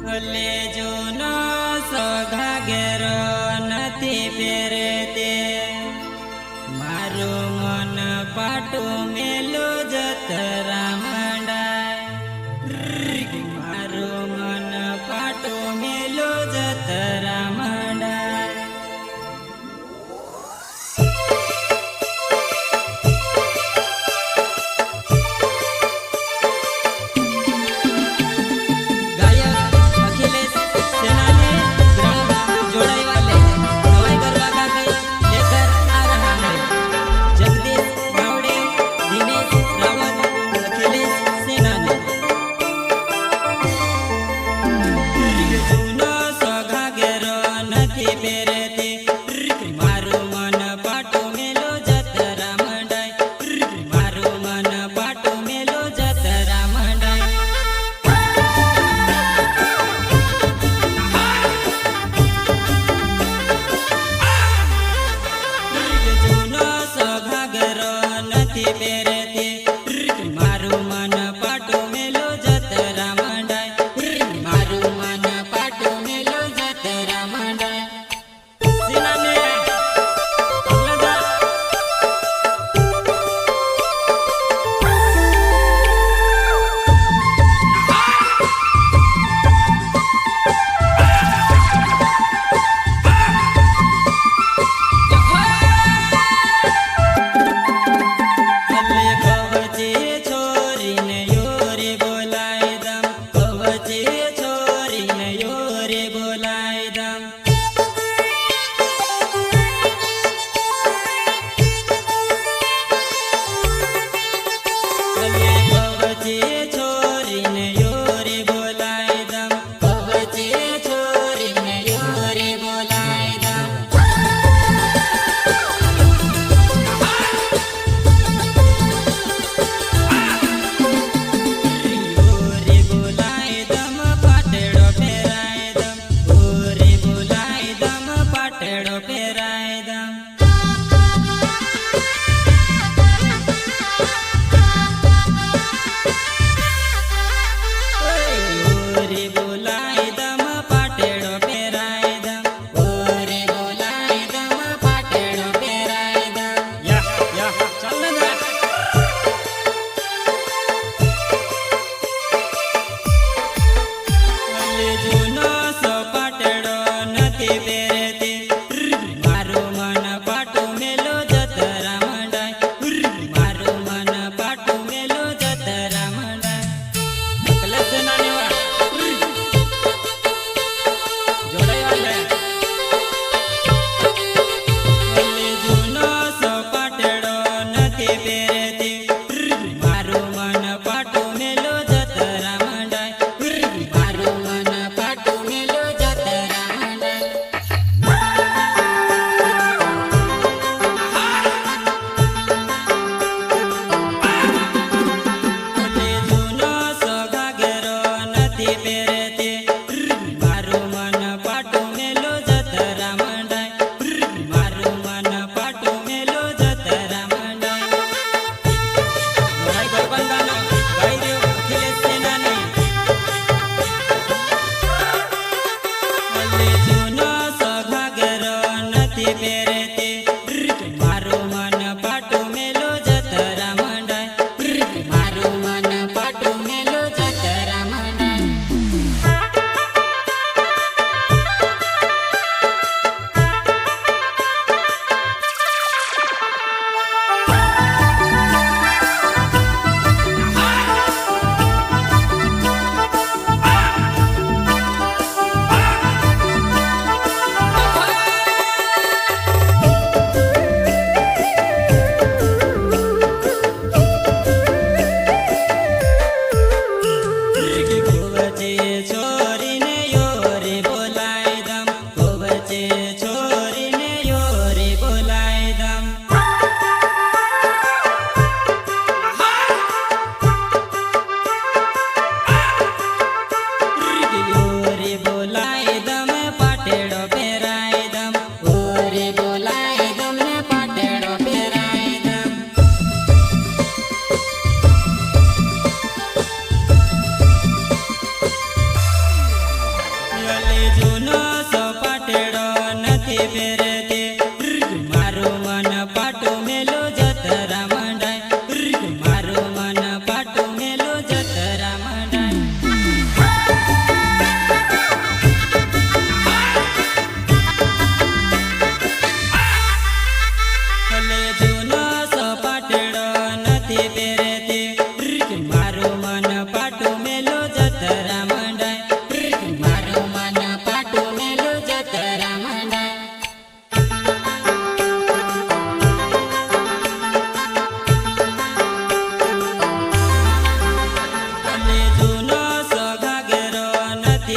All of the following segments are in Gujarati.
ले जूनो सोघा घेरो नथी पेरते मारू मन पाटू मेलू जतरा मंडाय मारू मन पाटू मेलू जतरा मंडाय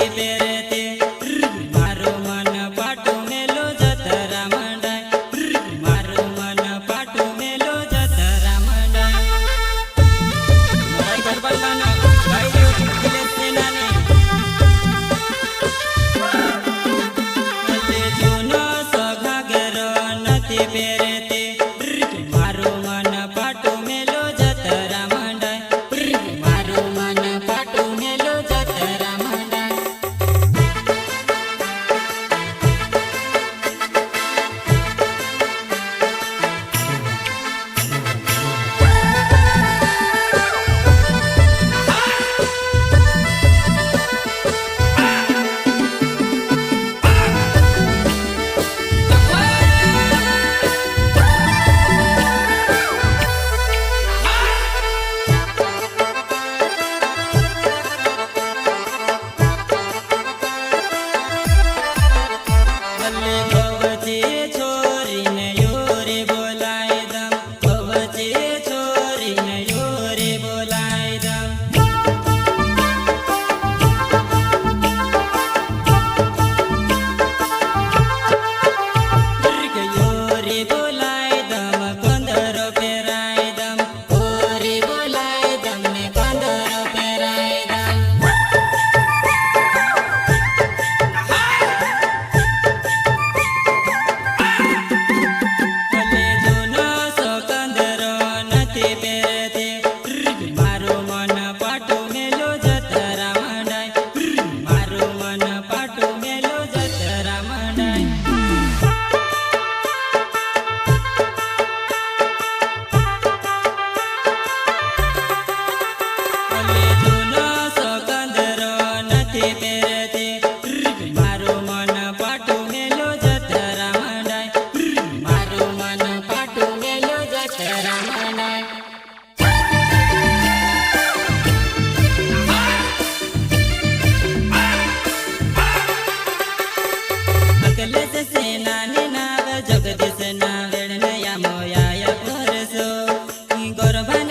નથી પહેરતી મારું મન પાટું મેલો જતરા મંડાય મારું મન પાટું મેલો જતરા મંડાય ગરબાનો ગાઈ દેવ દિલેશ સેનાની જૂનો સગાગરો નથી પહેરતી મારું મન પાટું મેલો જતરા મંડાય મારું મન પાટું મેલો જતરા મંડાય છોરીને યોરે બોલાય દમ કવચે છોરીને યોરે બોલાય દમ યોરે બોલાય દમ કંદરો પહેરાય દમ ઓરે બોલાય દમ ને કંદરો પહેરાય દમ મારું મન પાટું મેલો જતરા મંડાય મારું મન પાટું મેલો જતરા મંડાય જૂનો સોગંદરો નથી પહેરતી મારું મન પાટું મેલો જતરા મંડાય મારું મન પાટું મેલો જતરા મંડાય અકલેશ સેનાની નાવ જગદીશ ના વેણ નયા મોયા પરસો ગોરભા